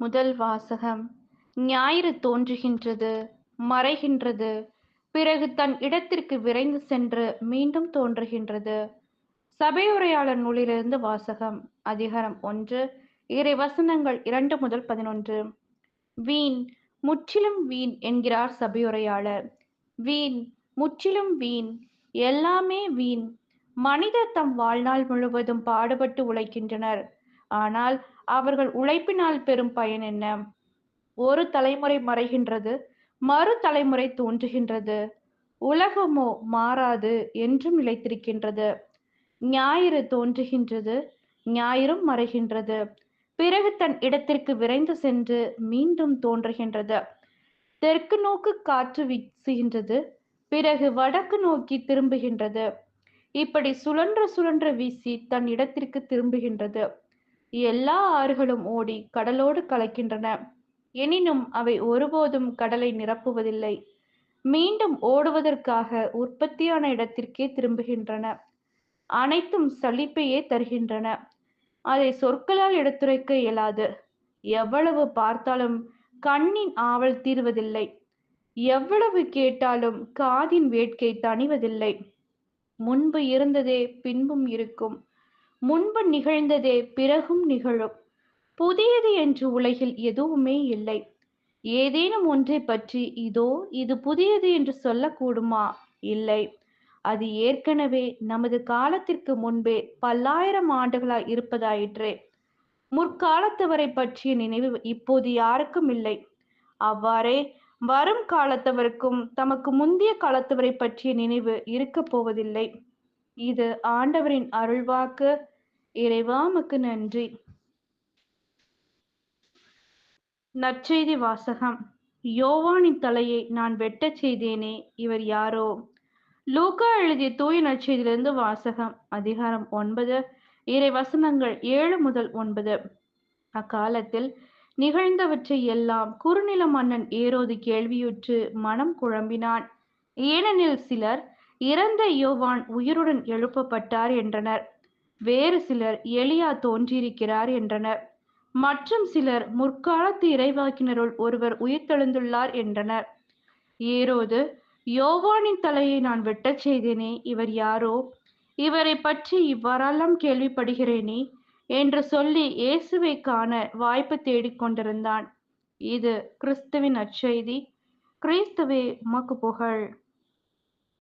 முதல் வாசகம். ஞாயிறு தோன்றுகின்றது, மறைகின்றது, பிறகு தன் இடத்திற்கு விரைந்து சென்று மீண்டும் தோன்றுகின்றது. சபையுரையாளர் நூலிலிருந்து வாசகம். அதிகாரம் 1, இறை வசனங்கள் 2 முதல் 11. வீண், முற்றிலும் வீண் என்கிறார் சபையுரையாளர். வீண், முற்றிலும் வீண், எல்லாமே வீண். மனிதர் தம் வாழ்நாள் முழுவதும் பாடுபட்டு உழைக்கின்றனர். ஆனால் அவர்கள் உழைப்பினால் பெறும் பயன் என்ன? ஒரு தலைமுறை மறைகின்றது, மறு தலைமுறை தோன்றுகின்றது. உலகமோ மாறாது, என்றும் நிலைத்திருக்கின்றது. ஞாயிறு தோன்றுகின்றது, ஞாயிறும் மறைகின்றது, பிறகு தன் இடத்திற்கு விரைந்து சென்று மீண்டும் தோன்றுகின்றது. தெற்கு நோக்கு காற்று வீசுகின்றது, பிறகு வடக்கு நோக்கி திரும்புகின்றது. இப்படி சுழன்று சுழன்று வீசி தன் இடத்திற்கு திரும்புகின்றது. எல்லா ஆறுகளும் ஓடி கடலோடு கலக்கின்றன. எனினும் அவை ஒருபோதும் கடலை நிரப்புவதில்லை. மீண்டும் ஓடுவதற்காக உற்பத்தியான இடத்திற்கே திரும்புகின்றன. அனைத்தும் சலிப்பையே தருகின்றன. அதை சொற்களால் எடுத்துரைக்க இயலாது. எவ்வளவு பார்த்தாலும் கண்ணின் ஆவல் தீர்வதில்லை. எவ்வளவு கேட்டாலும் காதின் வேட்கை தணிவதில்லை. முன்பு இருந்ததே பின்பும் இருக்கும், முன்பு நிகழ்ந்ததே பிறகும் நிகழும். புதியது என்று உலகில் எதுவுமே இல்லை. ஏதேனும் ஒன்றை பற்றி இதோ இது புதியது என்று சொல்லக்கூடுமா? இல்லை. அது ஏற்கனவே நமது காலத்திற்கு முன்பே பல்லாயிரம் ஆண்டுகளாய் இருப்பதாயிற்றே. முற்காலத்தவரை பற்றிய நினைவு இப்போது யாருக்கும் இல்லை. அவ்வாறே வரும் காலத்தவருக்கும் தமக்கு முந்திய காலத்தவரை பற்றிய நினைவு இருக்கப் போவதில்லை. இது ஆண்டவரின் அருள்வாக்கு. இறைவா உமக்கு நன்றி. நற்செய்தி வாசகம். யோவானின் தலையை நான் வெட்டச் செய்தேனே, இவர் யாரோ? லூக்கா எழுதிய தூய நற்செய்தியிலிருந்து வாசகம். அதிகாரம் 9, இறை வசனங்கள் 7 முதல் 9. அக்காலத்தில் நிகழ்ந்தவற்றை எல்லாம் குறுநில மன்னன் ஏரோது கேள்வியுற்று மனம் குழம்பினான். ஏனெனில் சிலர் இறந்த யோவான் உயிருடன் எழுப்பப்பட்டார் என்றனர். வேறு சிலர் எலியா தோன்றியிருக்கிறார் என்றனர். மற்றும் சிலர் முற்காலத்து இறைவாக்கினருள் ஒருவர் உயிர்த்தெழுந்துள்ளார் என்றனர். ஏரோது, யோவானின் தலையை நான் வெட்டச் செய்தேனே, இவர் யாரோ? இவரை பற்றி இவ்வாறெல்லாம் கேள்விப்படுகிறேனே என்று சொல்லி இயேசுவை காண வாய்ப்பு தேடிக் கொண்டிருந்தான். இது கிறிஸ்துவின் நற்செய்தி. கிறிஸ்துவே உமக்கு புகழ்.